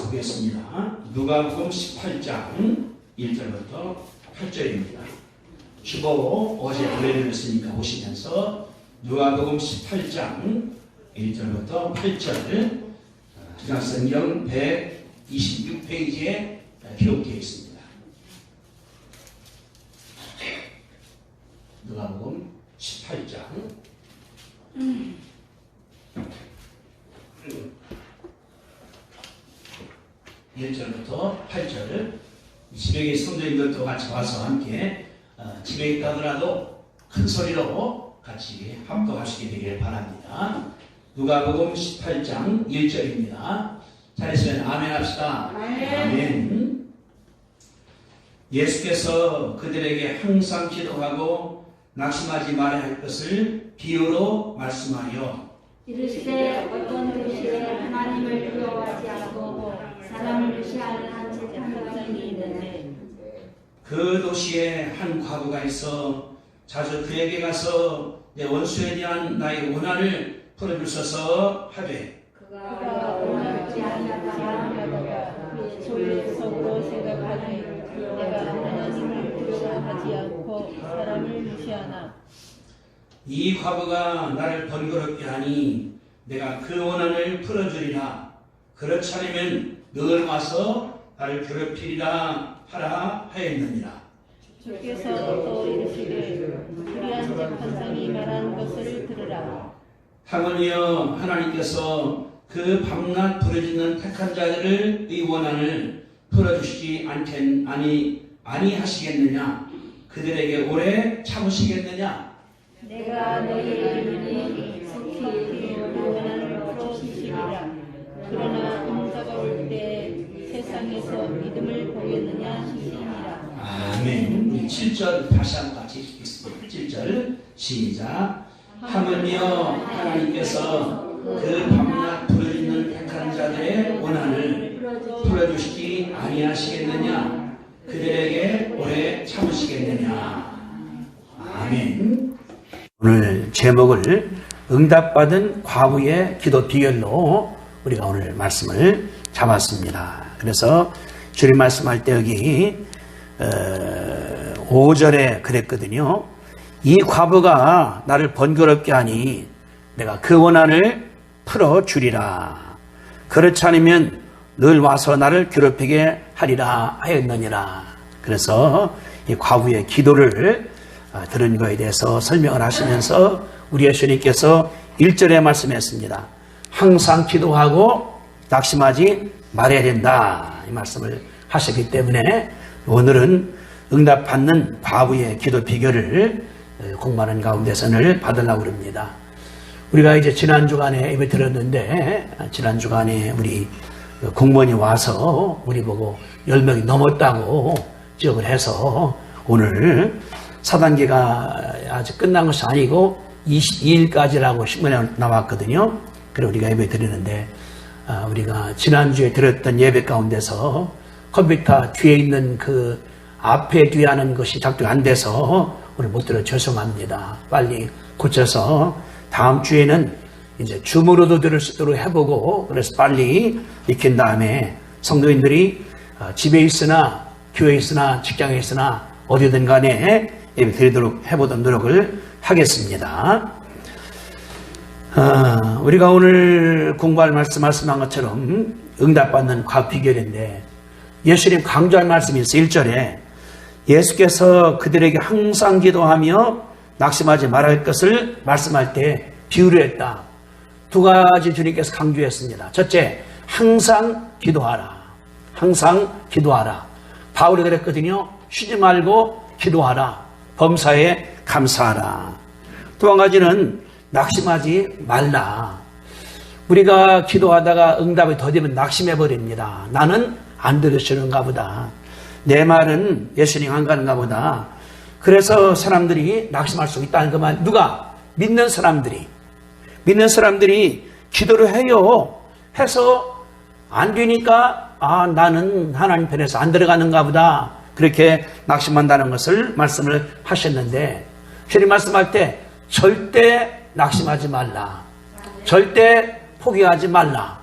보겠습니다. 누가복음 18장 1절부터 8절입니다. 주보 어제 보내드렸으니까 보시면서 누가복음 18장 1절부터 8절 기상성경 126페이지에 기록되어 있습니다. 누가복음 18장 1절부터 8절 집에 계신 성도님들도 같이 와서 함께 집에 있다 하더라도 큰 소리로 같이 합독하시게 되길 바랍니다. 누가복음 18장 1절입니다. 잘했으면 아멘 합시다. 아멘. 예수께서 그들에게 항상 기도하고 낙심하지 말아야 할 것을 비유로 말씀하여 이르시되 어떤 도시에 하나님을 두려워하지 않고 사람을 무시하는 한 재판장이 있는데 그 도시에 한 과부가 있어 자주 그에게 가서 내 원수에 대한 나의 원한을 풀어주소서 하되 그가 원하지 아니하다가 그의 소유의 속으로 생각하니 내가 하나님을 두려워하지 않고 사람을 무시하나 이 과부가 나를 번거롭게 하니 내가 그 원한을 풀어주리라. 그렇지 않으면 늘 와서 나를 괴롭히리라 하라 하였느니라. 주께서 또 이르시되 불의한 재판장이 말한 것을 들으라. 하물며 하나님께서 그 밤낮 부르짖는 택한 자들을 의 원한을 풀어주시지 아니하시겠느냐? 그들에게 오래 참으시겠느냐? 내가 너희를 이르니 속히 그 원한을 풀어주시리라. 그러나 응답가 올 때 세상에서 믿음을 보겠느냐 하시니라. 아멘. 7절 다시 한번 같이 읽겠습니다. 7절 시작. 하물며 하나님께서 그 밤낮 부르짖는 택한 자들의 원한을 풀어주시지 아니하시겠느냐? 그들에게 오래 참으시겠느냐? 아멘. 오늘 제목을 응답받은 과부의 기도 비결로 우리가 오늘 말씀을 잡았습니다. 그래서 주님 말씀할 때 여기 5절에 그랬거든요. 이 과부가 나를 번거롭게 하니 내가 그 원한을 풀어주리라. 그렇지 않으면 늘 와서 나를 괴롭히게 하리라 하였느니라. 그래서 이 과부의 기도를 들은 것에 대해서 설명을 하시면서 우리 예수님께서 1절에 말씀했습니다. 항상 기도하고 낙심하지 말아야 된다. 이 말씀을 하셨기 때문에 오늘은 응답받는 과부의 기도 비결을 공부하는 가운데서는 받으려고 합니다. 우리가 이제 지난 주간에 예배 드렸는데 지난 주간에 우리 공무원이 와서 우리 보고 10명이 넘었다고 지적을 해서 오늘 4단계가 아직 끝난 것이 아니고 22일까지라고 신문에 나왔거든요. 그래서 우리가 예배 드리는데 우리가 지난주에 드렸던 예배 가운데서 컴퓨터 뒤에 있는 그 앞에 뒤에 하는 것이 작동이 안 돼서 오늘 못 들어 죄송합니다. 빨리 고쳐서 다음 주에는 이제 줌으로도 들을 수 있도록 해보고 그래서 빨리 익힌 다음에 성도인들이 집에 있으나 교회에 있으나 직장에 있으나 어디든 간에 예배 드리도록 해보던 노력을 하겠습니다. 우리가 오늘 공부할 말씀한 것처럼 응답받는 과부 비결인데 예수님 강조한 말씀이 있어요. 1절에 예수께서 그들에게 항상 기도하며 낙심하지 말아야 할 것을 말씀할 때 비유를 했다. 두 가지 주님께서 강조했습니다. 첫째, 항상 기도하라. 항상 기도하라. 바울이 그랬거든요. 쉬지 말고 기도하라. 범사에 감사하라. 또 한 가지는 낙심하지 말라. 우리가 기도하다가 응답이 더디면 낙심해버립니다. 나는 안 들으시는가 보다. 내 말은 예수님 안 가는가 보다. 그래서 사람들이 낙심할 수 있다는 것만 누가? 믿는 사람들이 기도를 해요. 해서 안 되니까 나는 하나님 편에서 안 들어가는가 보다. 그렇게 낙심한다는 것을 말씀을 하셨는데 주님 말씀할 때 절대 낙심하지 말라. 절대 포기하지 말라.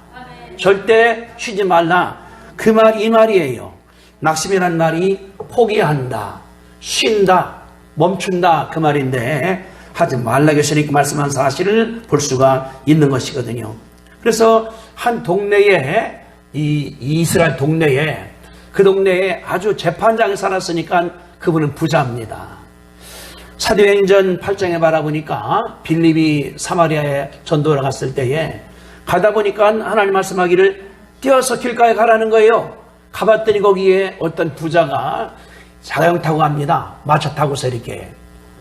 절대 쉬지 말라. 그 말, 이 말이에요. 낙심이란 말이 포기한다, 쉰다, 멈춘다 그 말인데 하지 말라 계시니까 말씀한 사실을 볼 수가 있는 것이거든요. 그래서 한 동네에 이 이스라엘 동네에 그 동네에 아주 재판장이 살았으니까 그분은 부자입니다. 사도행전 8장에 바라보니까 빌립이 사마리아에 전도를 갔을 때에 가다 보니까 하나님 말씀하기를 뛰어서 길가에 가라는 거예요. 가봤더니 거기에 어떤 부자가 자가용 타고 갑니다. 마차 타고서 이렇게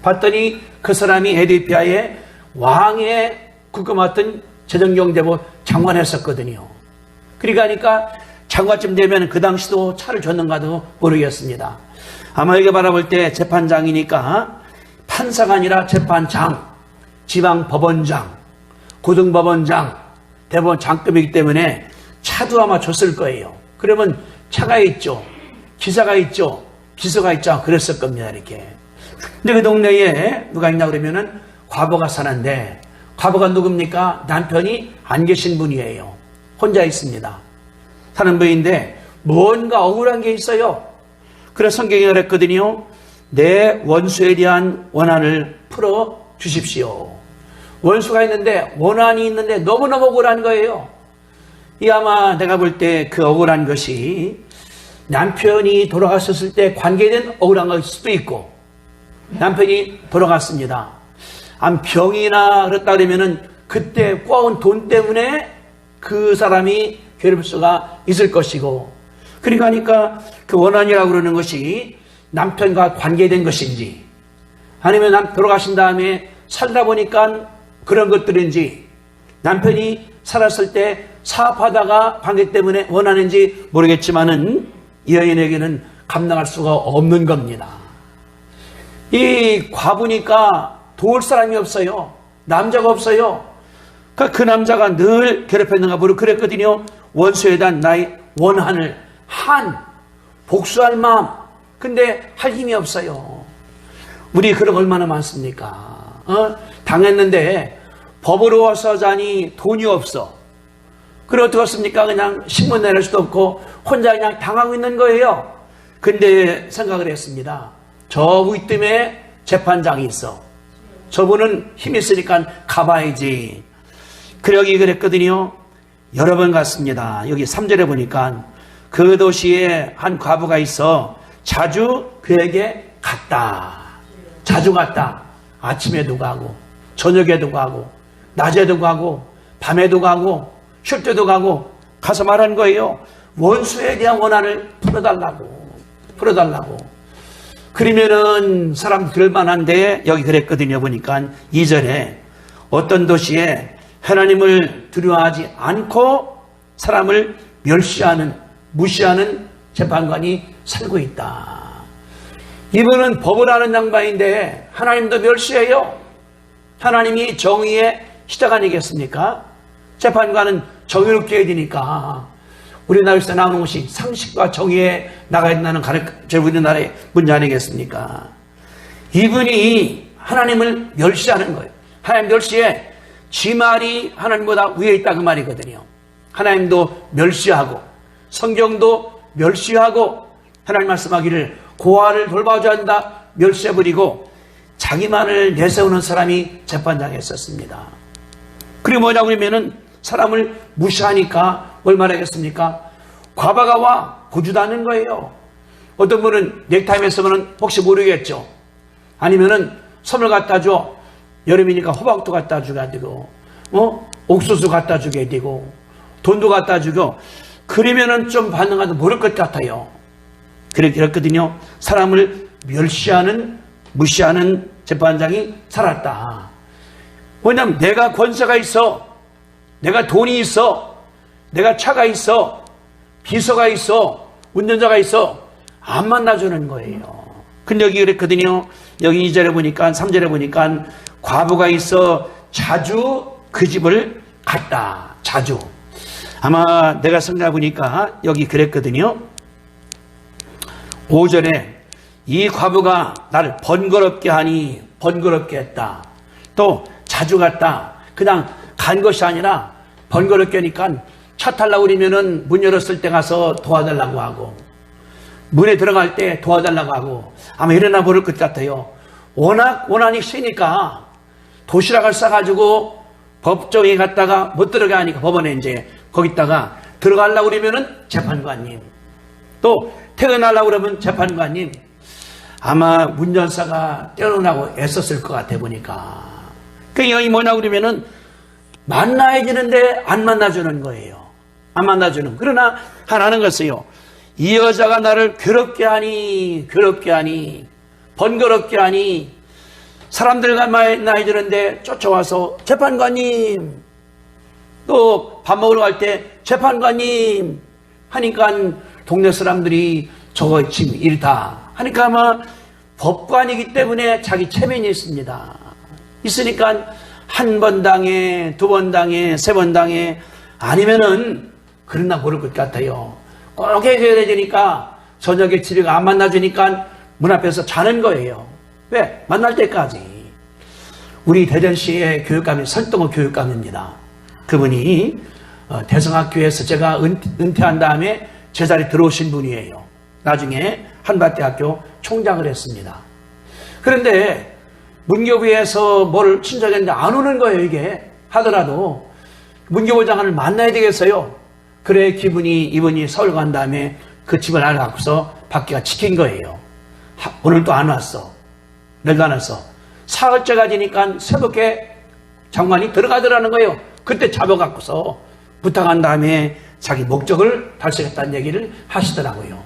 봤더니 그 사람이 에디오피아의 왕의 국가 맡은 재정경제부 장관했었거든요. 그러니까 장관쯤 되면 그 당시도 차를 줬는가도 모르겠습니다. 아마 여기 바라볼 때 재판장이니까 판사가 아니라 재판장, 지방법원장, 고등법원장, 대법원 장급이기 때문에 차도 아마 줬을 거예요. 그러면 차가 있죠, 기사가 있죠, 비서가 있죠. 그랬을 겁니다. 이렇게. 근데 그 동네에 누가 있냐 그러면은 과부가 사는데, 과부가 누굽니까? 남편이 안 계신 분이에요. 혼자 있습니다. 사는 분인데 뭔가 억울한 게 있어요. 그래서 성경이 그랬거든요. 내 원수에 대한 원한을 풀어 주십시오. 원수가 있는데, 원한이 있는데 너무너무 억울한 거예요. 이 아마 내가 볼 때 그 억울한 것이 남편이 돌아가셨을 때 관계된 억울한 것일 수도 있고, 남편이 돌아갔습니다. 병이나 그렇다 그러면은 그때 꼬아온 돈 때문에 그 사람이 괴롭힐 수가 있을 것이고, 그러니까 그 원한이라고 그러는 것이 남편과 관계된 것인지, 아니면 돌아가신 다음에 살다 보니까 그런 것들인지, 남편이 살았을 때 사업하다가 관계 때문에 원하는지 모르겠지만은 이 여인에게는 감당할 수가 없는 겁니다. 이 과부니까 도울 사람이 없어요. 남자가 없어요. 그 남자가 늘 괴롭혔는가 모르고 그랬거든요. 원수에 대한 나의 원한을 복수할 마음. 근데 할 힘이 없어요. 우리 그런 거 얼마나 많습니까? 당했는데 법으로 와서 자니 돈이 없어. 그래 어떻게 했습니까? 그냥 신문 내릴 수도 없고 혼자 그냥 당하고 있는 거예요. 근데 생각을 했습니다. 저 위쯤에 재판장이 있어. 저분은 힘이 있으니까 가봐야지. 그래 여기 그랬거든요. 여러 번 갔습니다. 여기 3절에 보니까 그 도시에 한 과부가 있어 자주 그에게 갔다. 자주 갔다. 아침에도 가고 저녁에도 가고 낮에도 가고 밤에도 가고 쉴 때도 가고 가서 말한 거예요. 원수에 대한 원한을 풀어달라고. 그러면은 사람 들만한데 여기 그랬거든요. 보니까 2절에 어떤 도시에 하나님을 두려워하지 않고 사람을 무시하는 재판관이 살고 있다. 이분은 법을 아는 양반인데 하나님도 멸시해요. 하나님이 정의의 시작 아니겠습니까? 재판관은 정의롭게 해야 되니까 우리나라에서 나오는 것이 상식과 정의에 나가야 된다는 우리나라의 문제 아니겠습니까? 이분이 하나님을 멸시하는 거예요. 하나님 멸시에 지 말이 하나님보다 위에 있다 그 말이거든요. 하나님도 멸시하고 성경도 멸시하고 하나님 말씀하기를 고아를 돌봐줘야 한다 멸시해버리고 자기만을 내세우는 사람이 재판장에 있었습니다. 그리고 뭐냐고 그러면은 사람을 무시하니까 얼마나 하겠습니까? 과부가 와 고주다는 거예요. 어떤 분은 넥타이 맸으면 혹시 모르겠죠. 아니면은 선물 갖다 줘. 여름이니까 호박도 갖다 주게 되고, 옥수수 갖다 주게 되고, 돈도 갖다 주고, 그러면은 좀 반응하도 모를 것 같아요. 그랬거든요. 사람을 무시하는 재판장이 살았다. 왜냐하면 내가 권세가 있어, 내가 돈이 있어, 내가 차가 있어, 비서가 있어, 운전자가 있어, 안 만나주는 거예요. 근데 여기 그랬거든요. 여기 2절에 보니까 3절에 보니까 과부가 있어 자주 그 집을 갔다. 자주. 아마 내가 성경을 보니까 여기 그랬거든요. 5절에 이 과부가 나를 번거롭게 하니 번거롭게 했다. 또 자주 갔다. 그냥 간 것이 아니라 번거롭게 하니까 차 타려고 그러면은 문 열었을 때 가서 도와달라고 하고, 문에 들어갈 때 도와달라고 하고, 아마 일어나 버릴 것 같아요. 워낙 원한이 세니까 도시락을 싸가지고 법정에 갔다가 못 들어가 하니까 법원에 이제 거기다가 들어가려고 그러면은 재판관님, 또 퇴근하려고 그러면 재판관님, 아마 운전사가 떼어놓으라고 애썼을 것 같아 보니까. 그러니까 이 뭐냐고 그러면은 만나야 되는데 안 만나주는 거예요. 안 만나주는. 그러나 하나는 것이요. 이 여자가 나를 괴롭게 하니, 번거롭게 하니, 사람들과 만나야 되는데 쫓아와서 재판관님, 또 밥 먹으러 갈 때 재판관님 하니까 동네 사람들이 저거 지금 이렇다 하니까 아마 법관이기 때문에 자기 체면이 있습니다. 있으니까 한 번 당해, 두 번 당해, 세 번 당해, 아니면은 그러나 모를 것 같아요. 꼭 해줘야 되니까 저녁에 집에 안 만나주니까 문 앞에서 자는 거예요. 왜? 만날 때까지. 우리 대전시의 교육감이 설동호 교육감입니다. 그분이 대성학교에서 제가 은퇴한 다음에 제 자리에 들어오신 분이에요. 나중에 한밭대학교 총장을 했습니다. 그런데 문교부에서 뭘 친척했는데 안 오는 거예요. 이게 하더라도 문교부 장관을 만나야 되겠어요. 그래 이분이 서울 간 다음에 그 집을 알아갖고서 밖에가 지킨 거예요. 오늘도 안 왔어. 내일도 안 왔어. 사흘째가 지니까 새벽에 장관이 들어가더라는 거예요. 그때 잡아갖고서 부탁한 다음에 자기 목적을 달성했다는 얘기를 하시더라고요.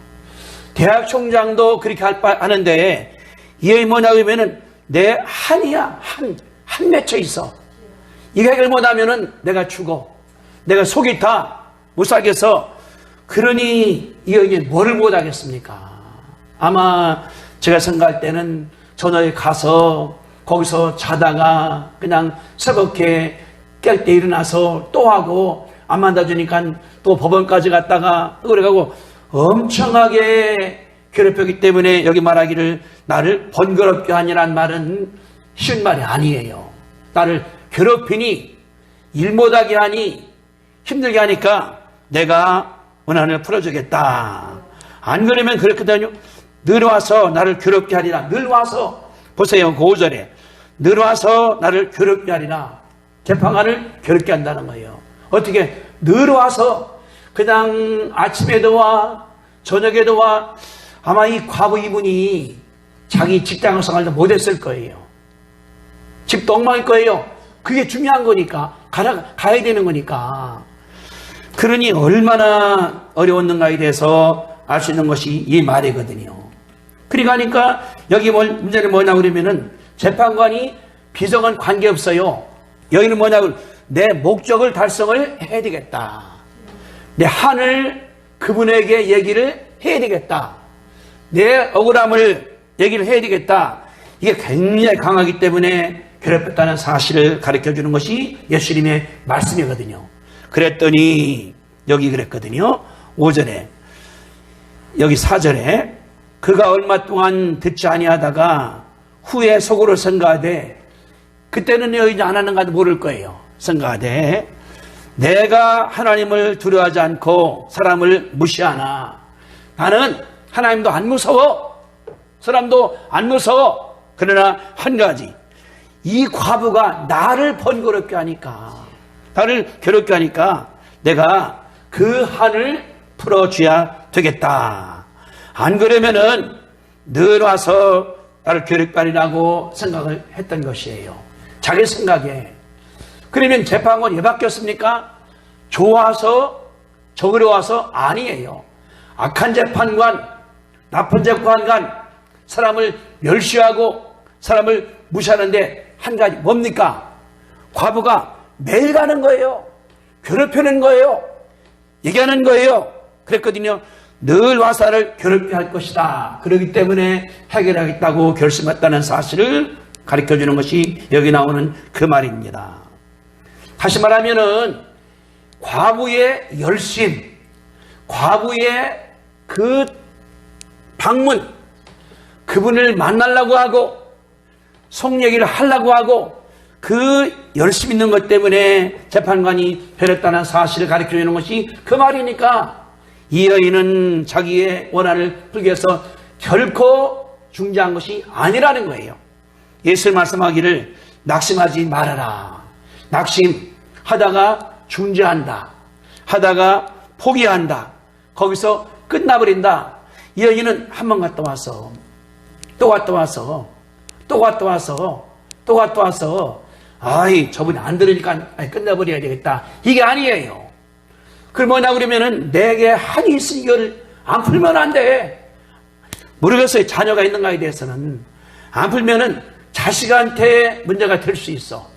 대학 총장도 그렇게 하는데 이게 뭐냐 그러면은 내 한이야. 한 맺혀 있어. 이거 해결 못하면은 내가 죽어. 내가 속이 다 못 살겠어. 그러니 이게 뭐를 못하겠습니까? 아마 제가 생각할 때는 저녁에 가서 거기서 자다가 그냥 새벽에 깰 때 일어나서 또 하고 안 만나주니까 또 법원까지 갔다가 그래가고 엄청나게 괴롭혔기 때문에 여기 말하기를 나를 번거롭게 하니란 말은 쉬운 말이 아니에요. 나를 괴롭히니 일 못하게 하니 힘들게 하니까 내가 원한을 풀어주겠다. 안 그러면 그렇거든요. 늘 와서 나를 괴롭게 하리라. 늘 와서 보세요. 그 5절에 늘 와서 나를 괴롭게 하리라. 재판관을 괴롭게 한다는 거예요. 어떻게 늘 와서 그냥 아침에도 와 저녁에도 와. 아마 이 과부 이분이 자기 직장을 생활도 못했을 거예요. 집도 엉망일 거예요. 그게 중요한 거니까 가야 되는 거니까. 그러니 얼마나 어려웠는가에 대해서 알 수 있는 것이 이 말이거든요. 그러니까 여기 문제는 뭐냐고 그러면은 재판관이 비정은 관계없어요. 여기는 뭐냐고 내 목적을 달성을 해야 되겠다. 내 한을 그분에게 얘기를 해야 되겠다. 내 억울함을 얘기를 해야 되겠다. 이게 굉장히 강하기 때문에 괴롭혔다는 사실을 가르쳐주는 것이 예수님의 말씀이거든요. 그랬더니 여기 그랬거든요. 5절에 여기 4절에 그가 얼마 동안 듣지 아니하다가 후에 속으로 생각하되 그때는 여기 안 하는가 모를 거예요. 생각하되 내가 하나님을 두려워하지 않고 사람을 무시하나. 나는 하나님도 안 무서워. 사람도 안 무서워. 그러나 한 가지. 이 과부가 나를 번거롭게 하니까, 나를 괴롭게 하니까 내가 그 한을 풀어줘야 되겠다. 안 그러면은 늘 와서 나를 괴롭게 하리라고 생각을 했던 것이에요. 자기 생각에. 그러면 재판관 왜 바뀌었습니까? 좋아서 적으려와서 아니에요. 악한 재판관, 나쁜 재판관, 사람을 멸시하고 사람을 무시하는데 한 가지 뭡니까? 과부가 매일 가는 거예요. 괴롭히는 거예요. 얘기하는 거예요. 그랬거든요. 늘 와서 나를 괴롭게 할 것이다. 그렇기 때문에 해결하겠다고 결심했다는 사실을 가르쳐주는 것이 여기 나오는 그 말입니다. 다시 말하면은 과부의 열심, 과부의 그 방문, 그분을 만나려고 하고 속 얘기를 하려고 하고 그 열심히 있는 것 때문에 재판관이 베렸다는 사실을 가르쳐 주는 것이 그 말이니까 이 여인은 자기의 원한을 풀기 위해서 결코 중지한 것이 아니라는 거예요. 예수님 말씀하기를 낙심하지 말아라. 낙심하다가 중지한다. 하다가 포기한다. 거기서 끝나버린다. 이 여인은 한 번 갔다 와서 또 갔다 와서 또 갔다 와서 또 갔다 와서 아이 저분이 안 들으니까 끝내버려야 되겠다. 이게 아니에요. 그걸 뭐냐 그러면은 내게 한이 있으니 이걸 안 풀면 안 돼. 모르겠어요. 자녀가 있는가에 대해서는 안 풀면은 자식한테 문제가 될 수 있어.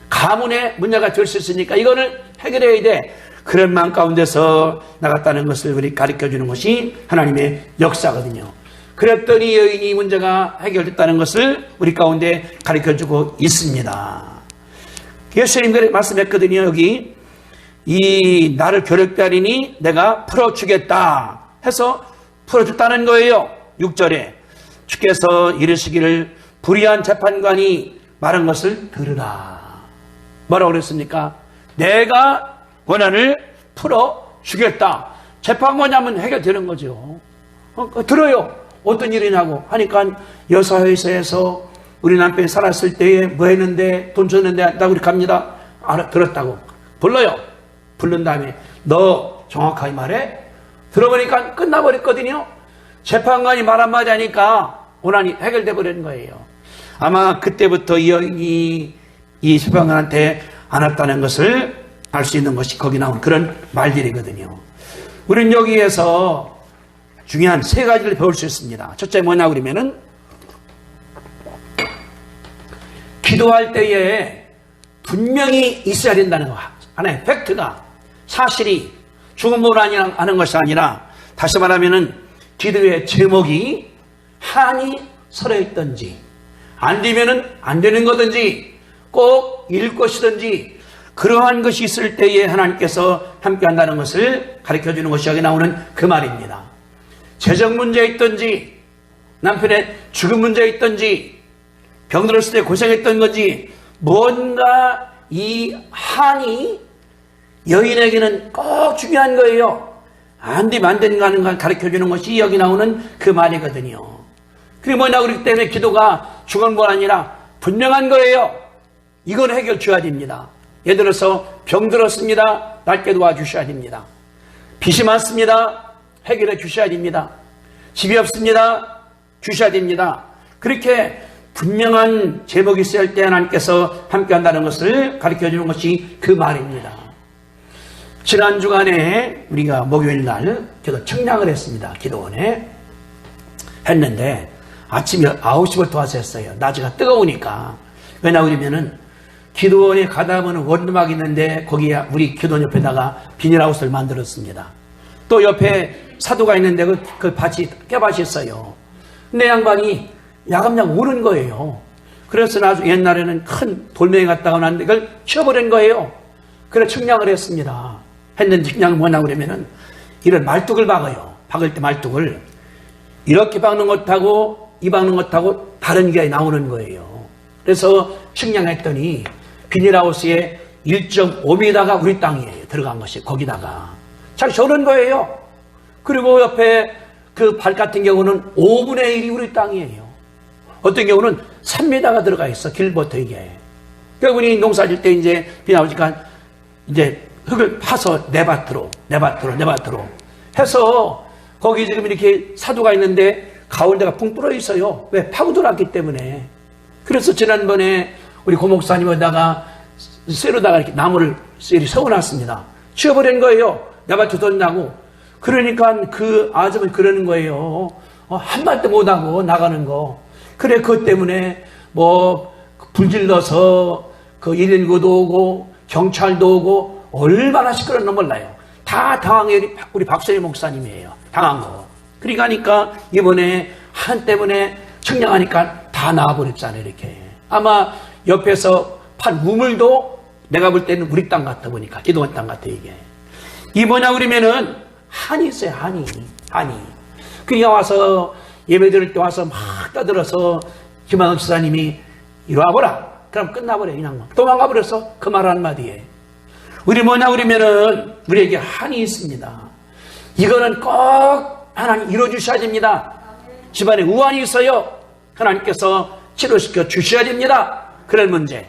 가문에 문제가 될 수 있으니까 이거를 해결해야 돼. 그런 마음 가운데서 나갔다는 것을 우리 가르쳐 주는 것이 하나님의 역사거든요. 그랬더니 여인이 문제가 해결됐다는 것을 우리 가운데 가르쳐 주고 있습니다. 예수님이 말씀했거든요. 여기 이 나를 괴롭게 하리니 내가 풀어주겠다 해서 풀어줬다는 거예요. 6절에 주께서 이르시기를 불의한 재판관이 말한 것을 들으라. 뭐라고 그랬습니까? 내가 원한을 풀어주겠다. 재판관이 하면 해결되는 거죠. 들어요. 어떤 일이냐고 하니까 여사회에서 우리 남편이 살았을 때에 뭐 했는데 돈 줬는데 한다고 이렇게 합니다. 들었다고. 불러요. 부른 다음에 너 정확하게 말해. 들어보니까 끝나버렸거든요. 재판관이 말 한마디 하니까 원한이 해결돼 버리는 거예요. 아마 그때부터 이 여인이 이 재판관한테 안 왔다는 것을 알 수 있는 것이 거기 나온 그런 말들이거든요. 우리는 여기에서 중요한 세 가지를 배울 수 있습니다. 첫째 뭐냐 그러면은 기도할 때에 분명히 있어야 된다는 거. 하나의 팩트가 사실이 죽음으로 하는 것이 아니라 다시 말하면은 기도의 제목이 한이 서려있든지 안 되면은 안 되는 거든지 꼭 읽을 것이든지 그러한 것이 있을 때에 하나님께서 함께 한다는 것을 가르쳐 주는 것이 여기 나오는 그 말입니다. 재정 문제 있든지 남편의 죽음 문제 있든지 병들었을 때 고생했던 건지 뭔가 이 한이 여인에게는 꼭 중요한 거예요. 안 되면 안 되는 걸 가르쳐 주는 것이 여기 나오는 그 말이거든요. 그게 뭐냐 그렇기 때문에 기도가 죽은 건 아니라 분명한 거예요. 이건 해결 줘야 됩니다. 예를 들어서 병들었습니다. 낫게 도와주셔야 됩니다. 빚이 많습니다. 해결해 주셔야 됩니다. 집이 없습니다. 주셔야 됩니다. 그렇게 분명한 제목이 있어야 할 때 하나님께서 함께 한다는 것을 가르쳐 주는 것이 그 말입니다. 지난 주간에 우리가 목요일 날 기도 청량을 했습니다. 기도원에 했는데 아침 9시부터 와서 했어요. 낮이가 뜨거우니까. 왜냐 그러면은 기도원에 가다 보면 원두막 있는데 거기에 우리 기도원 옆에다가 비닐하우스를 만들었습니다. 또 옆에 사도가 있는데 그 밭이 깨밭이 있어요. 근데 양반이 야금야금 오는 거예요. 그래서 나중에 옛날에는 큰 돌멩이 갖다가 놨는데 그걸 치워버린 거예요. 그래 청량을 했습니다. 했는데 청량은 뭐냐 그러면은 이런 말뚝을 박아요. 박을 때 말뚝을 이렇게 박는 것하고 이 박는 것하고 다른 게 나오는 거예요. 그래서 측량했더니 비닐하우스에 1.5m가 우리 땅이에요. 들어간 것이 거기다가 잘 저런 거예요. 그리고 옆에 그 발 같은 경우는 5분의 1이 우리 땅이에요. 어떤 경우는 3m가 들어가 있어. 길부터 이게. 그분이 농사질 때 이제 비 나오니까 이제 흙을 파서 내 밭으로 해서 거기 지금 이렇게 사도가 있는데 가운데가 붕 뚫어 있어요. 왜? 파고들었기 때문에. 그래서 지난번에 우리 고목사님에다가 쇠로다가 이렇게 나무를 세워놨습니다. 치워버린 거예요. 내 밭에 뒀냐고. 그러니까 그 아줌은 그러는 거예요. 한마디도 못하고 나가는 거. 그래, 그것 때문에 뭐 불질러서 그 119도 오고 경찰도 오고 얼마나 시끄러웠나 몰라요. 다 당한 우리 박선희 목사님이에요. 당한 거. 그러니까 이번에 한 때문에 청량하니까 다 나와버렸잖아요. 이렇게. 아마 옆에서 판 우물도 내가 볼 때는 우리 땅 같아 보니까 기도원 땅 같아 이게. 이 뭐냐 그러면은 한이 있어요. 한이. 그러니까 와서 예배 드릴 때 와서 막 떠들어서 김한옥 지사님이 이리 와보라. 그럼 끝나버려. 그냥 도망가 버렸어. 그 말 한마디에. 우리 뭐냐 그러면은 우리에게 한이 있습니다. 이거는 꼭 하나님 이루어주셔야 됩니다. 집안에 우환이 있어요. 하나님께서 치료시켜 주셔야 됩니다. 그럴 문제.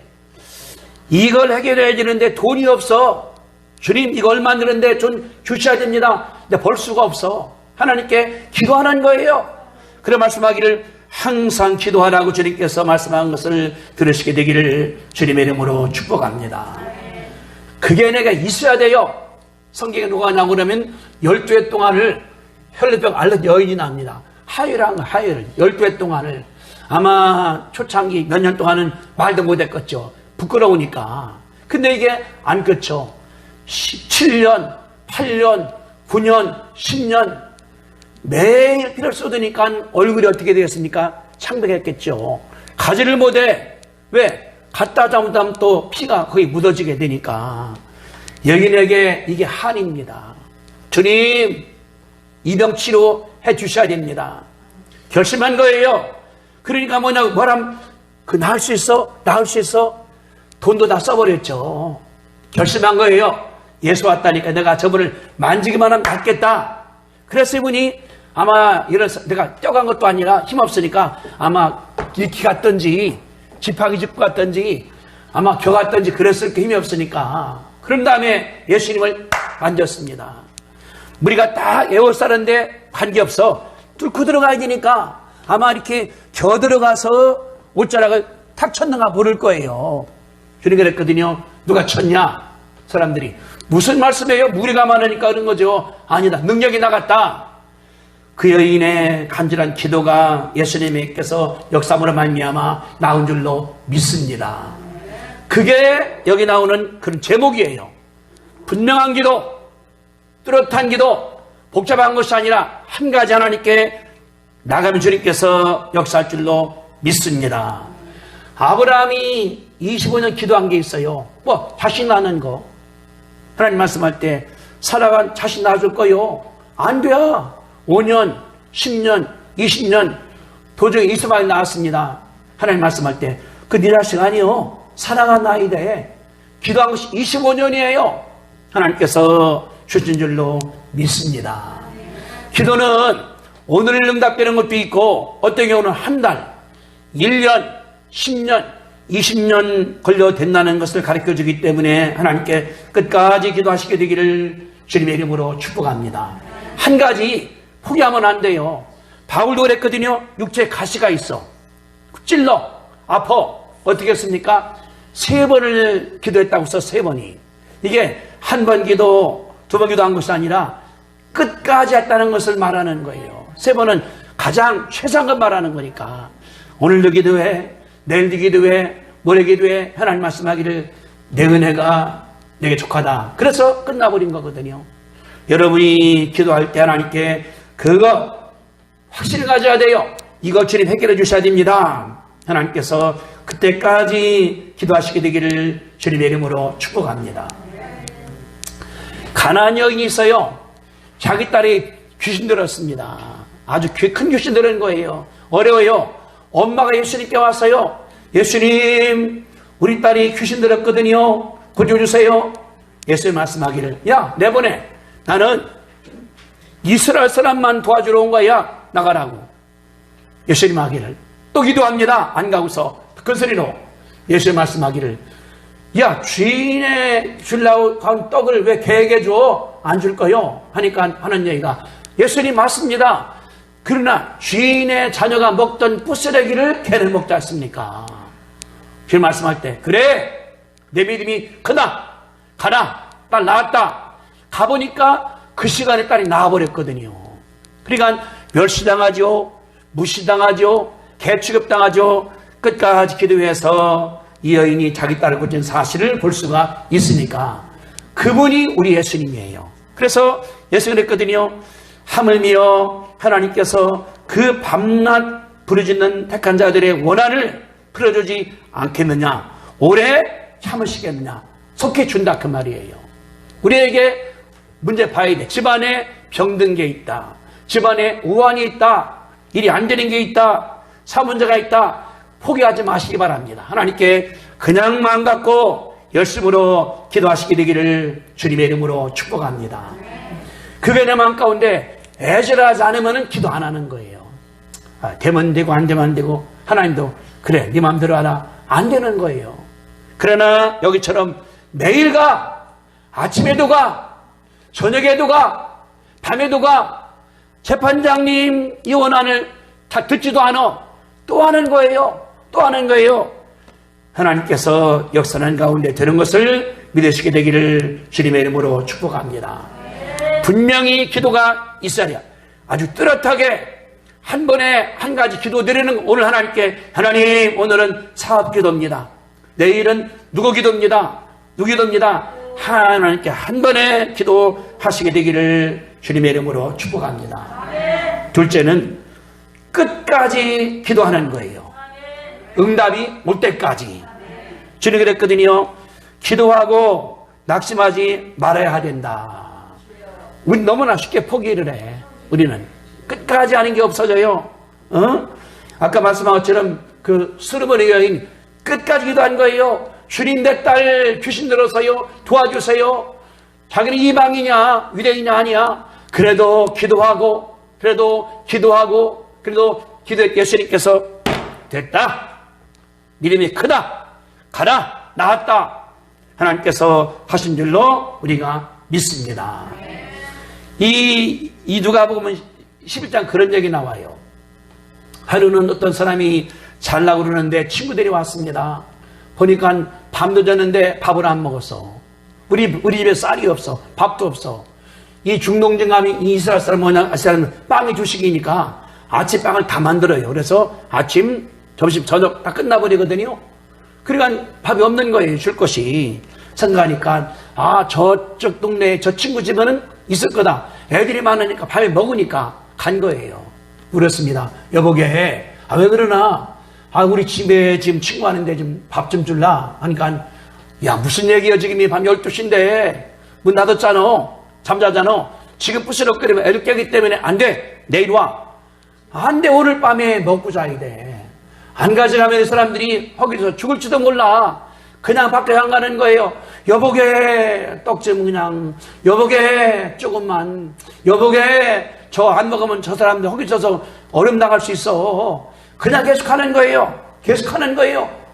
이걸 해결해야 되는데 돈이 없어. 주님 이거 얼마 드는데 좀 주셔야 됩니다. 근데 벌 수가 없어. 하나님께 기도하는 거예요. 그래 말씀하기를 항상 기도하라고 주님께서 말씀한 것을 들으시게 되기를 주님의 이름으로 축복합니다. 그게 내가 있어야 돼요. 성경에 누가 나오고 그러면 12해 동안을 혈루병 앓는 여인이 납니다. 하혈한 하혈 12해 동안을 아마 초창기 몇 년 동안은 말도 못했겠죠. 부끄러우니까. 근데 이게 안 그쳐. 7년, 8년, 9년, 10년 매일 피를 쏟으니까 얼굴이 어떻게 되겠습니까? 창백했겠죠. 가지를 못해. 왜? 갖다 잘못하면 또 피가 거의 묻어지게 되니까. 여인에게 이게 한입니다. 주님, 이 병 치료해 주셔야 됩니다. 결심한 거예요. 그러니까 뭐라면, 나을 수 있어? 나을 수 있어? 돈도 다 써버렸죠. 결심한 거예요. 예수 왔다니까 내가 저분을 만지기만 하면 낫겠다. 그래서 이분이 아마 내가 뛰어간 것도 아니라 힘없으니까 아마 기 갔던지 지팡이 짚고 갔던지 아마 겨 갔던지 그랬을 게 힘이 없으니까 그런 다음에 예수님을 만졌습니다. 우리가 딱 에워싸는데 관계없어. 뚫고 들어가야 되니까 아마 이렇게 겨 들어가서 옷자락을 탁 쳤는가 모를 거예요. 주님 그랬거든요. 누가 쳤냐? 사람들이. 무슨 말씀이에요? 무리가 많으니까 그런 거죠. 아니다. 능력이 나갔다. 그 여인의 간절한 기도가 예수님께서 역사함으로 말미암아 나온 줄로 믿습니다. 그게 여기 나오는 그런 제목이에요. 분명한 기도, 뚜렷한 기도, 복잡한 것이 아니라 한 가지 하나님께 나가면 주님께서 역사할 줄로 믿습니다. 아브라함이 25년 기도한 게 있어요. 자식 낳는 거. 하나님 말씀할 때 사라가 자식 낳아줄 거요. 안 돼. 5년, 10년, 20년 도중에 이스마엘 낳았습니다. 하나님 말씀할 때 그 네 자식 아니요. 사라가 낳아야 돼. 기도한 것이 25년이에요. 하나님께서 주신 줄로 믿습니다. 기도는 오늘 응답되는 것도 있고 어떤 경우는 한 달, 1년, 10년, 20년 걸려 된다는 것을 가르쳐주기 때문에 하나님께 끝까지 기도하시게 되기를 주님의 이름으로 축복합니다. 한 가지 포기하면 안 돼요. 바울도 그랬거든요. 육체에 가시가 있어. 찔러. 아파. 어떻게 했습니까? 3번을 기도했다고 써 3번이. 이게 한 번 기도, 2번 기도한 것이 아니라 끝까지 했다는 것을 말하는 거예요. 3번은 가장 최상급 말하는 거니까. 오늘도 기도해. 내일도 기도해. 모레 기도해. 하나님 말씀하기를 내 은혜가 내게 족하다. 그래서 끝나버린 거거든요. 여러분이 기도할 때 하나님께 그거 확실히 가져야 돼요. 이거 주님 해결해 주셔야 됩니다. 하나님께서 그때까지 기도하시게 되기를 주님의 이름으로 축복합니다. 가나안 여인이 있어요. 자기 딸이 귀신 들었습니다. 아주 큰 귀신 들은 거예요. 어려워요. 엄마가 예수님께 왔어요. 예수님, 우리 딸이 귀신 들었거든요. 고쳐주세요. 예수님 말씀하기를, 야, 내보내. 나는 이스라엘 사람만 도와주러 온 거야. 나가라고. 예수님 하기를. 또 기도합니다. 안 가고서 큰 소리로 예수님 말씀하기를, 야, 주인의 주려고 한 떡을 왜 개에게 줘? 안 줄 거요? 하니까 하는 얘기가, 예수님 맞습니다. 그러나 주인의 자녀가 먹던 뿌쓰레기를 개는 먹지 않습니까? 주님 말씀할 때, 그래, 내 믿음이 크다. 가라. 딸 나왔다. 가보니까 그 시간에 딸이 나와버렸거든요. 그러니까 멸시당하죠. 무시당하죠. 개취급당하죠. 끝까지 기도해서 이 여인이 자기 딸을 고친 사실을 볼 수가 있으니까 그분이 우리 예수님이에요. 그래서 예수님 그랬거든요. 하물며 하나님께서 그 밤낮 부르짖는 택한 자들의 원한을 풀어주지 않겠느냐. 오래 참으시겠느냐. 속히 준다 그 말이에요. 우리에게 문제 봐야 돼. 집안에 병든 게 있다. 집안에 우환이 있다. 일이 안 되는 게 있다. 사문제가 있다. 포기하지 마시기 바랍니다. 하나님께 그냥 마음 갖고 열심으로 기도하시게 되기를 주님의 이름으로 축복합니다. 그게 내 마음 가운데 애절하지 않으면 기도 안 하는 거예요. 되면 되고 안 되면 안 되고 하나님도 그래 네 마음대로 하라 안 되는 거예요. 그러나 여기처럼 매일 가, 아침에도 가, 저녁에도 가, 밤에도 가, 재판장님 이 원한을 다 듣지도 않아. 또 하는 거예요. 또 하는 거예요. 하나님께서 역사하는 가운데 되는 것을 믿으시게 되기를 주님의 이름으로 축복합니다. 분명히 기도가 있어야 아주 뚜렷하게 한 번에 한 가지 기도 드리는 오늘 하나님께 하나님 오늘은 사업 기도입니다. 내일은 누구 기도입니다. 누구 기도입니다. 하나님께 한 번에 기도하시게 되기를 주님의 이름으로 축복합니다. 둘째는 끝까지 기도하는 거예요. 응답이 올 때까지. 주님이 그랬거든요. 기도하고 낙심하지 말아야 된다. 우리 너무나 쉽게 포기를 해. 우리는 끝까지 하는 게 없어져요. 아까 말씀한 것처럼 그 수르머니 여인 끝까지 기도한 거예요. 주님 내 딸 귀신 들어서요 도와주세요. 자기는 이방이냐 유대인이냐 아니야. 그래도 기도하고 예수님께서 됐다. 믿음이 크다. 가라. 나았다. 하나님께서 하신 줄로 우리가 믿습니다. 이 누가복음 11장 그런 얘기 나와요. 하루는 어떤 사람이 잘나고 그러는데 친구들이 왔습니다. 보니까 밤도 졌는데 밥을 안 먹었어. 우리 집에 쌀이 없어. 밥도 없어. 이 중동정감이 이스라엘 사람 빵이 주식이니까 아침빵을 다 만들어요. 그래서 아침, 점심, 저녁 다 끝나버리거든요. 그러니까 밥이 없는 거예요. 줄 것이. 생각하니까 저쪽 동네에 저 친구 집에는 있을 거다. 애들이 많으니까 밥을 먹으니까 간 거예요. 울었습니다. 여보게 왜 그러나? 우리 집에 지금 친구 하는데 좀 밥 좀 줄라? 하니까 야 무슨 얘기야 지금이 밤 12시인데 문 닫았잖아. 잠자잖아. 지금 부스럭거리면 애들 깨기 때문에 안 돼. 내일 와. 안 돼. 오늘 밤에 먹고 자야 돼. 안 가져가면 사람들이 거기서 죽을지도 몰라. 그냥 밖에 안 가는 거예요. 여보게 떡 좀 그냥 여보게 조금만 여보게 저 안 먹으면 저 사람들 거기 있어서 얼음 나갈 수 있어. 그냥 계속하는 거예요.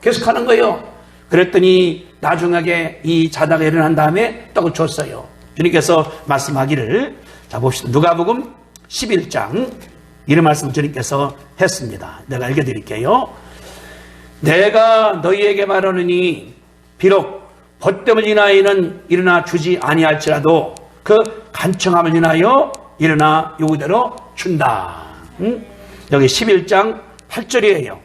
계속하는 거예요. 그랬더니 나중에 이 자다가 일어난 다음에 떡을 줬어요. 주님께서 말씀하기를 자 봅시다. 누가복음 11장 이런 말씀 주님께서 했습니다. 내가 읽어드릴게요. 내가 너희에게 말하느니 비록 벗됨을 인하여는 일어나 주지 아니할지라도 그 간청함을 인하여 일어나 요구대로 준다. 여기 11장 8절이에요.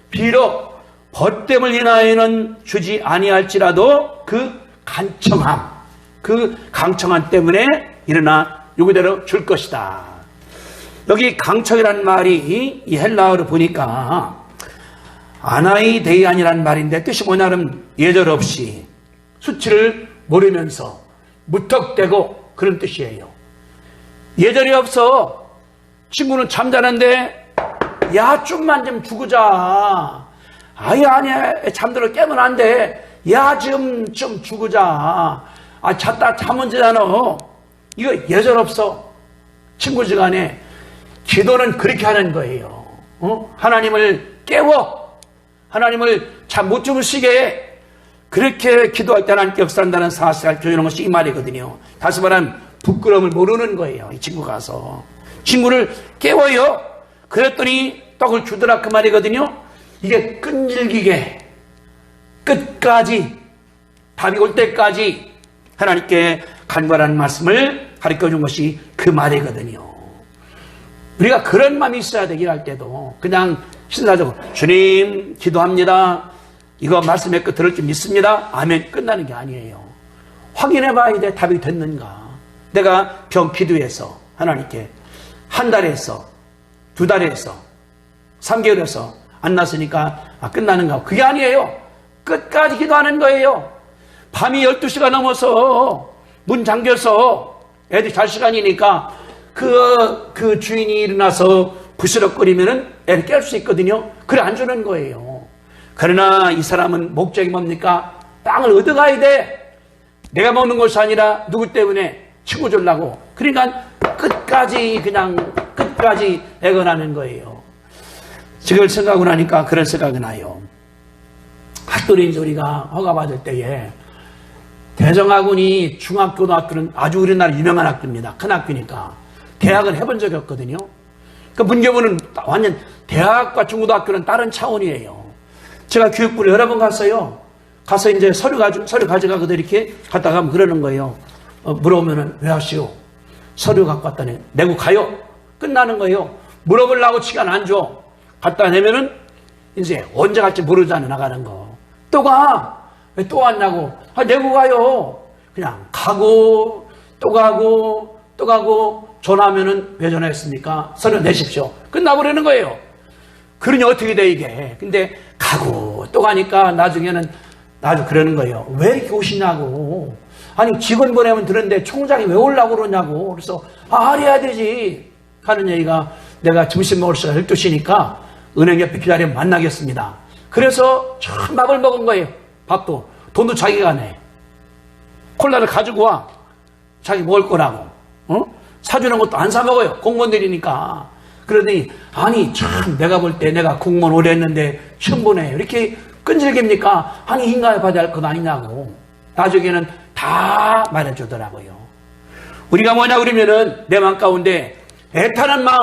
비록 벗됨을 인하여는 주지 아니할지라도 그 강청함 때문에 일어나 요구대로 줄 것이다. 여기 강청이라는 말이 이 헬라어로 보니까 아나이데이안이라는 말인데 뜻이 뭐냐면 예절 없이 수치를 모르면서 무턱대고 그런 뜻이에요. 예절이 없어. 친구는 잠자는데 야 좀만 좀 주고 자. 아니야 잠들어 깨면 안 돼. 야 좀 주고 자. 잤다 잠은 자잖아. 이거 예절 없어. 친구지간에 기도는 그렇게 하는 거예요. 하나님을 깨워. 하나님을 잠 못 주무시게 해. 그렇게 기도할 때 하나님께 역사한다는 사실을 교육하는 것이 이 말이거든요. 다시 말하면 부끄러움을 모르는 거예요. 이 친구 가서 친구를 깨워요. 그랬더니 떡을 주더라 그 말이거든요. 이게 끈질기게 끝까지 답이 올 때까지 하나님께 간구하라는 말씀을 가르쳐준 것이 그 말이거든요. 우리가 그런 마음이 있어야 돼. 일할 때도 그냥 신사적으로 주님 기도합니다. 이거 말씀의 끝 들을 줄 믿습니다. 아멘. 끝나는 게 아니에요. 확인해 봐야 돼. 답이 됐는가. 내가 병 기도해서 하나님께 한 달에 했어. 두 달에 했어. 3개월 했어. 안 났으니까 끝나는가. 그게 아니에요. 끝까지 기도하는 거예요. 밤이 12시가 넘어서 문 잠겨서 애들 잘 시간이니까 그 주인이 일어나서 부스럭거리면은 애를 깰 수 있거든요. 그래 안 주는 거예요. 그러나 이 사람은 목적이 뭡니까? 빵을 얻어가야 돼. 내가 먹는 것이 아니라 누구 때문에? 친구 주려고. 그러니까 끝까지 애건하는 거예요. 지금 생각하고 나니까 그런 생각이 나요. 학교를 우리가 허가받을 때에 대정학원이 중학교는 아주 우리나라 유명한 학교입니다. 큰 학교니까. 대학은 해본 적이 없거든요. 그 문교부는 완전 대학과 중고등학교는 다른 차원이에요. 제가 교육부를 여러 번 갔어요. 가서 이제 서류 가져가거든 이렇게 갔다 가면 그러는 거예요. 물어보면은 왜 하시오? 서류 갖고 왔다니 내고 가요. 끝나는 거예요. 물어보려고 시간 안 줘. 갖다 내면은 이제 언제 갈지 모르잖아 나가는 거. 또 가. 왜 또 왔냐고. 내고 가요. 그냥 가고 또 가고 또 가고 전화하면은 왜 전화했습니까? 서류 내십시오. 끝나버리는 거예요. 그러니 어떻게 돼 이게. 근데 가고 또 가니까 나중에는 아주 그러는 거예요. 왜 이렇게 오시냐고. 아니 직원 보내면 되는데 총장이 왜 오려고 그러냐고. 그래서 알아야 되지 하는 얘기가 내가 점심 먹을 시간 12시니까 은행 옆에 기다리면 만나겠습니다. 그래서 참 밥을 먹은 거예요. 밥도 돈도 자기가 내. 콜라를 가지고 와. 자기 먹을 거라고. 사주는 것도 안 사 먹어요. 공무원들이니까. 그러더니 아니 참 내가 볼 때 내가 공무원 오래 했는데 처음 보네. 이렇게 끈질깁니까? 아니 인간을 받아야 할 것 아니냐고. 나중에는 다 말해주더라고요. 우리가 뭐냐 그러면은 내 마음 가운데 애타는 마음,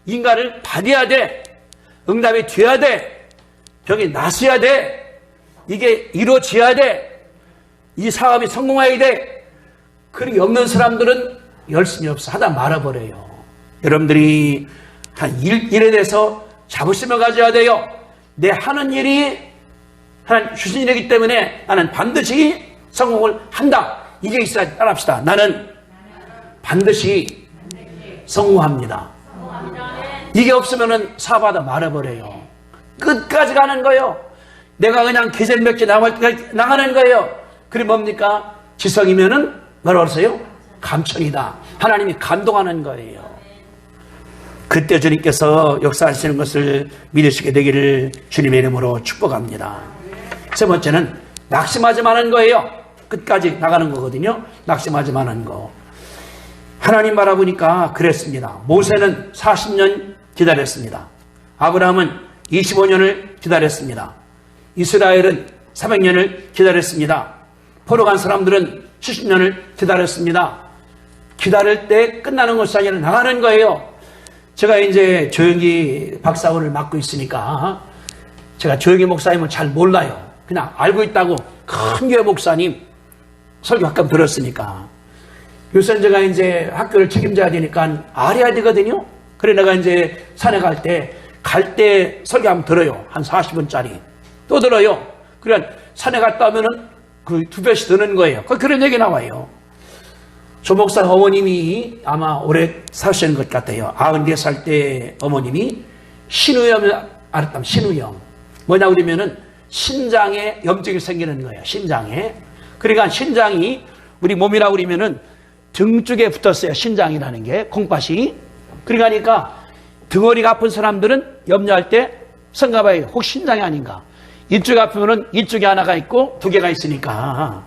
인간을 받아야 돼. 응답이 돼야 돼. 병이 낫어야 돼. 이게 이루어져야 돼. 이 사업이 성공해야 돼. 그런 게 없는 사람들은 열심히 없어 하다 말아버려요. 여러분들이 한 일에 대해서 자부심을 가져야 돼요. 내 하는 일이 하나님 주신 일이기 때문에 나는 반드시 성공을 한다. 이게 있어야 따라합시다. 나는 반드시 성공합니다. 이게 없으면 사업하다 말아버려요. 끝까지 가는 거예요. 내가 그냥 계절 몇개 나가는 거예요. 그게 뭡니까? 지성이면은 뭐라고 그러세요? 감천이다. 하나님이 감동하는 거예요. 그때 주님께서 역사하시는 것을 믿으시게 되기를 주님의 이름으로 축복합니다. 세 번째는 낙심하지 마는 거예요. 끝까지 나가는 거거든요. 낙심하지 마는 거. 하나님 바라보니까 그랬습니다. 모세는 40년 기다렸습니다. 아브라함은 25년을 기다렸습니다. 이스라엘은 400년을 기다렸습니다. 포로 간 사람들은 70년을 기다렸습니다. 기다릴 때 끝나는 것이 아니라 나가는 거예요. 제가 이제 조영기 박사원을 맡고 있으니까 제가 조영기 목사님은 잘 몰라요. 그냥 알고 있다고 큰 교회 목사님 설교 가끔 들었으니까. 요새 제가 이제 학교를 책임져야 되니까 알아야 되거든요. 그래 내가 이제 산에 갈 때 설교 한번 들어요. 한 40분짜리. 또 들어요. 그래 산에 갔다 오면은 그 2배씩 드는 거예요. 그런 얘기 나와요. 조 목사 어머님이 아마 오래 사시는 것 같아요. 94살 때 어머님이 신우염을 앓았다면 신우염. 뭐냐 그러면은 신장에 염증이 생기는 거예요. 신장에. 그러니까 신장이 우리 몸이라고 그러면은 등 쪽에 붙었어요. 신장이라는 게 콩팥이. 그러니까 등허리가 아픈 사람들은 염려할 때 생각해봐요. 혹시 신장이 아닌가. 이쪽에 아프면은 이쪽에 하나가 있고 2개가 있으니까.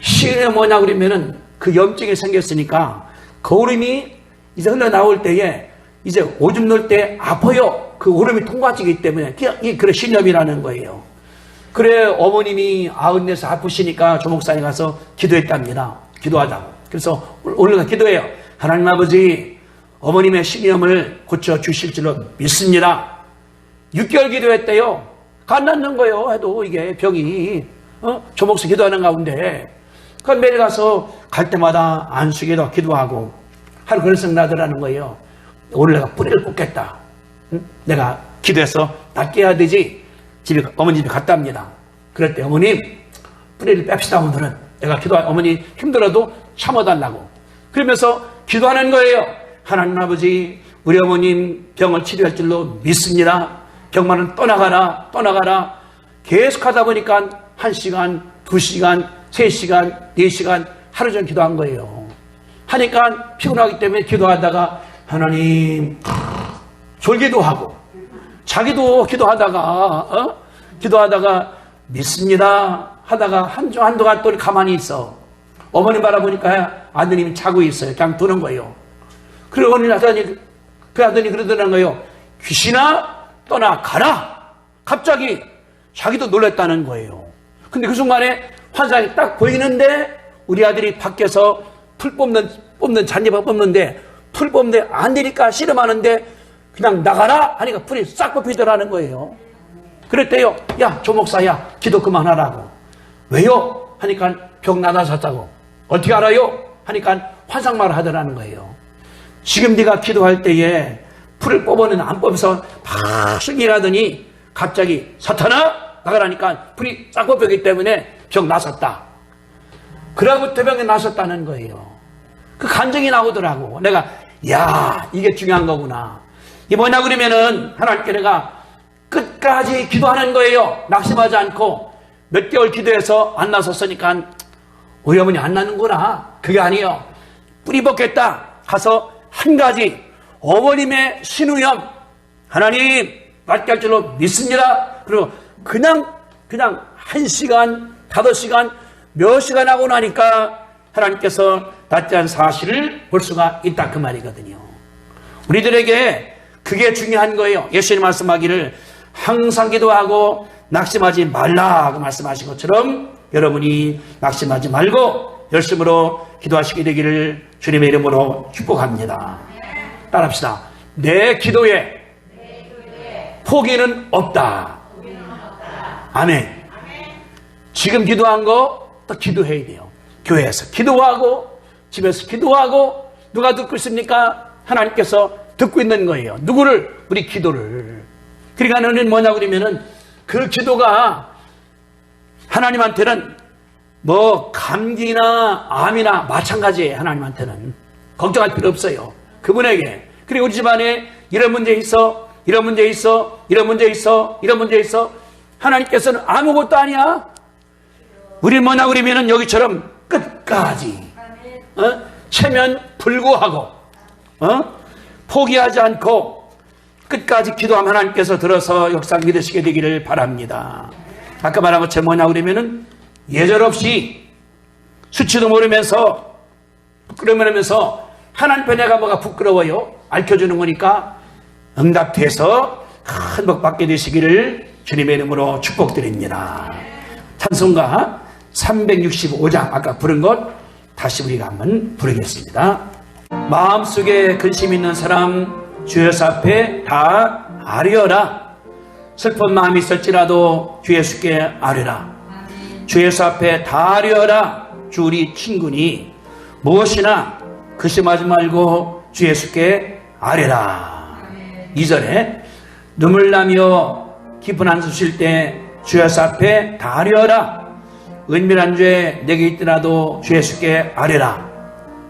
신우염 뭐냐 그러면은 그 염증이 생겼으니까 거울음이 이제 흘러나올 때에 이제 오줌 넣을 때 아파요. 그 오름이 통과지기 때문에 그래 신염이라는 거예요. 그래 어머님이 94세 아프시니까 조목사에 가서 기도했답니다. 기도하자고. 그래서 오늘 기도해요. 하나님 아버지 어머님의 신염을 고쳐주실 줄로 믿습니다. 6개월 기도했대요. 안 낫는 거예요. 해도 이게 병이 조목사 기도하는 가운데 그 매일 가서 갈 때마다 안수기도 기도하고 하루 그런 생각 나더라는 거예요. 오늘 내가 뿌리를 뽑겠다. 내가 기도해서 낫게 해야 되지. 어머니 집에 갔다 옵니다. 그럴 때 어머님 뿌리를 뺍시다. 오늘은 내가 어머니 힘들어도 참아달라고. 그러면서 기도하는 거예요. 하나님 아버지 우리 어머님 병을 치료할 줄로 믿습니다. 병만은 떠나가라. 계속 하다 보니까 1시간, 2시간, 3시간, 4시간 하루 종일 기도한 거예요. 하니까 피곤하기 때문에 기도하다가 하나님 졸기도 하고 자기도 기도하다가 기도하다가 믿습니다 하다가 한동안 또 가만히 있어. 어머니 바라보니까 아드님이 자고 있어요. 그냥 두는 거예요. 그리고 어느 날 그 아들이 그러더라는 거예요. 귀신아 떠나 가라. 갑자기 자기도 놀랐다는 거예요. 근데 그 순간에 환상이 딱 보이는데 우리 아들이 밖에서 풀 뽑는 잔디밭 뽑는데 풀 뽑는데 안 되니까 씨름하는데 그냥 나가라 하니까 풀이 싹 뽑히더라는 거예요. 그랬대요. 야, 조 목사야, 기도 그만하라고. 왜요? 하니까 병 나아졌다고. 어떻게 알아요? 하니까 환상말 하더라는 거예요. 지금 네가 기도할 때에 풀을 뽑아는 안 뽑아서 막 승리하더니 갑자기 사탄아 나가라니까 풀이 싹 뽑혔기 때문에 병 나섰다. 그러고부터 병이 나섰다는 거예요. 그 간증이 나오더라고. 내가 야, 이게 중요한 거구나. 이게 뭐냐 그러면은 하나님께 내가 끝까지 기도하는 거예요. 낙심하지 않고 몇 개월 기도해서 안 나섰으니까 우리 어머니 안 나는구나. 그게 아니에요. 뿌리 뽑겠다. 가서 한 가지 어머님의 신우염 하나님 낫게 할 줄로 믿습니다. 그리고 그냥 1시간, 5시간, 몇 시간 하고 나니까 하나님께서 낫지 않은 사실을 볼 수가 있다 그 말이거든요. 우리들에게 그게 중요한 거예요. 예수님 말씀하기를 항상 기도하고 낙심하지 말라고 말씀하신 것처럼 여러분이 낙심하지 말고 열심으로 기도하시게 되기를 주님의 이름으로 축복합니다. 따라합시다. 내 기도에 포기는 없다. 아멘. 지금 기도한 거 또 기도해야 돼요. 교회에서 기도하고 집에서 기도하고 누가 듣고 있습니까? 하나님께서 듣고 있는 거예요. 누구를? 우리 기도를. 그러니까 너는 뭐냐고 그러면은 그 기도가 하나님한테는 뭐 감기나 암이나 마찬가지예요. 하나님한테는 걱정할 필요 없어요. 그분에게. 그리고 우리 집안에 이런 문제 있어, 이런 문제 있어, 이런 문제 있어, 이런 문제 있어. 하나님께서는 아무것도 아니야. 우리 뭐냐 그러면은 여기처럼 끝까지 체면 불구하고 포기하지 않고 끝까지 기도하면 하나님께서 들어서 역사 믿으시게 되기를 바랍니다. 아까 말한 것처럼 뭐냐 그러면은 예절 없이 수치도 모르면서 부끄러워하면서 하나님 편에 내가 뭐가 부끄러워요? 알려주는 거니까 응답돼서 큰 복 받게 되시기를 주님의 이름으로 축복드립니다. 찬송가 365장 아까 부른 것 다시 우리가 한번 부르겠습니다. 마음속에 근심 있는 사람 주 예수 앞에 다 아뢰어라. 슬픈 마음이 있을지라도 주 예수께 아뢰라. 주 예수 앞에 다 아뢰어라. 주 우리 친구니 무엇이나 근심하지 말고 주 예수께 아뢰라. 2절에 눈물 나며 깊은 한숨 쉴 때 주 예수 앞에 다 아뢰어라. 은밀한 죄 내게 있더라도 주 예수께 아뢰라.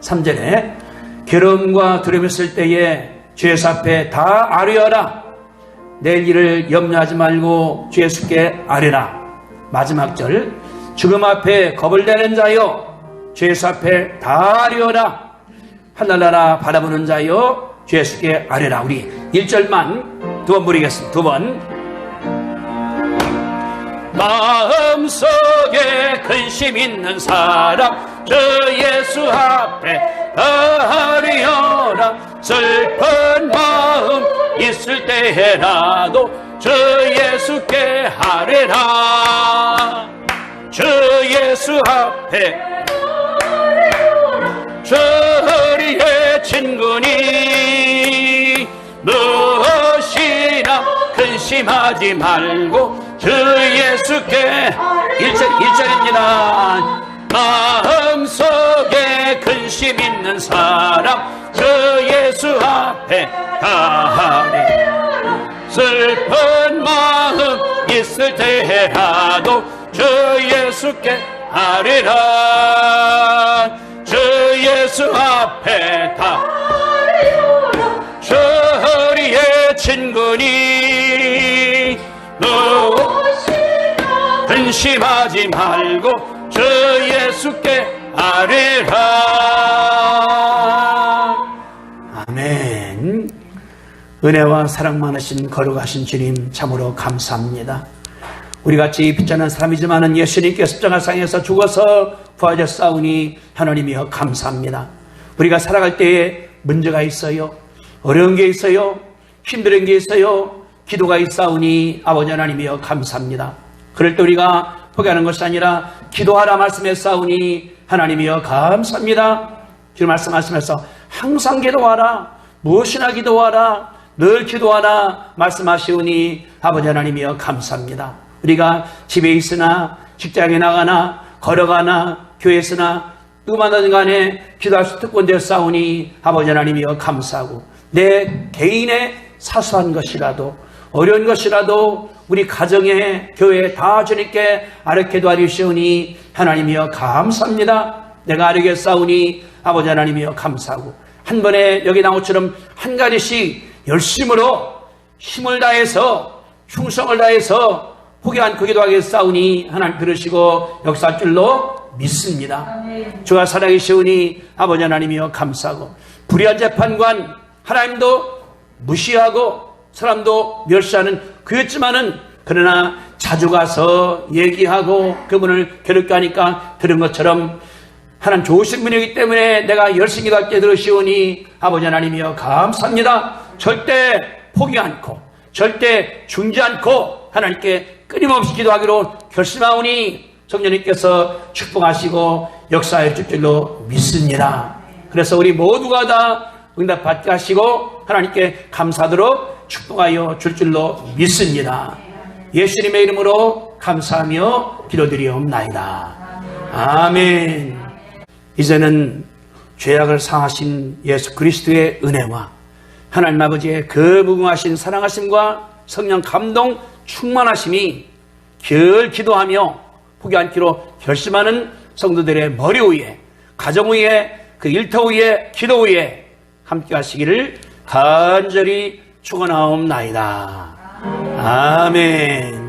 3절에 괴로움과 두려움이 있을 때에 주 예수 앞에 다 아뢰어라. 내일 일을 염려하지 말고 주 예수께 아뢰라. 마지막 절 죽음 앞에 겁을 내는 자여 주 예수 앞에 다 아뢰어라. 하늘나라 바라보는 자여 주 예수께 아뢰라. 우리 1절만 두 번 부르겠습니다. 두 번. 마음속에 근심 있는 사람 주 예수 앞에 아뢰어라. 슬픈 마음 있을 때라도 주 예수께 아뢰라. 주 예수 앞에 주 우리의 친구니 무엇이나 근심하지 말고 주 예수께 1절입니다. 마음속에 근심 있는 사람 주 예수 앞에 다하리. 슬픈 마음 있을 때라도 주 예수께 아뢰라. 주 예수 앞에 다 주 우리의 친구니 근심하지 말고 주 예수께 아뢰라. 아멘. 은혜와 사랑 많으신 거룩하신 주님 참으로 감사합니다. 우리 같이 빛나는 사람이지만은 예수님께서 십자가상에서 죽어서 부활하셨사오니 하나님이여 감사합니다. 우리가 살아갈 때에 문제가 있어요. 어려운 게 있어요. 힘든 게 있어요. 기도가 있사오니 아버지 하나님이여 감사합니다. 그럴 때 우리가 포기하는 것이 아니라 기도하라 말씀했사오니 하나님이여 감사합니다. 주님 말씀하시면서 항상 기도하라, 무엇이나 기도하라, 늘 기도하라 말씀하시오니 아버지 하나님이여 감사합니다. 우리가 집에 있으나 직장에 나가나 걸어가나 교회에 있으나 누구만든 간에 기도할 수 특권되었사오니 아버지 하나님이여 감사하고 내 개인의 사소한 것이라도 어려운 것이라도 우리 가정에 교회에 다 주님께 아뢰게 도와주시오니 하나님이여 감사합니다. 내가 아뢰겠사오니 아버지 하나님이여 감사하고 한 번에 여기 나온 것처럼 한 가지씩 열심으로 힘을 다해서 충성을 다해서 포기 않고 기도하겠사오니 하나님 들으시고 역사할 줄로 믿습니다. 주가 살아계시오니 아버지 하나님이여 감사하고 불의한 재판관 하나님도 무시하고 사람도 멸시하는 그였지만은 그러나 자주 가서 얘기하고 그분을 괴롭게 하니까 들은 것처럼 하나님 좋으신 분이기 때문에 내가 열심히 기도할 때 들으시오니 아버지 하나님이여 감사합니다. 절대 포기 않고 절대 중지 않고 하나님께 끊임없이 기도하기로 결심하오니 성령님께서 축복하시고 역사해 줄 줄로 믿습니다. 그래서 우리 모두가 다 응답받게 하시고 하나님께 감사하도록 축복하여 줄 줄로 믿습니다. 예수님의 이름으로 감사하며 기도드리옵나이다. 아멘. 이제는 죄악을 사하신 예수 그리스도의 은혜와 하나님 아버지의 그 무궁하신 사랑하심과 성령 감동 충만하심이 늘 기도하며 포기 않기로 결심하는 성도들의 머리 위에 가정 위에 그 일터 위에 기도 위에 함께 하시기를 간절히 축원하옵나이다. 아멘.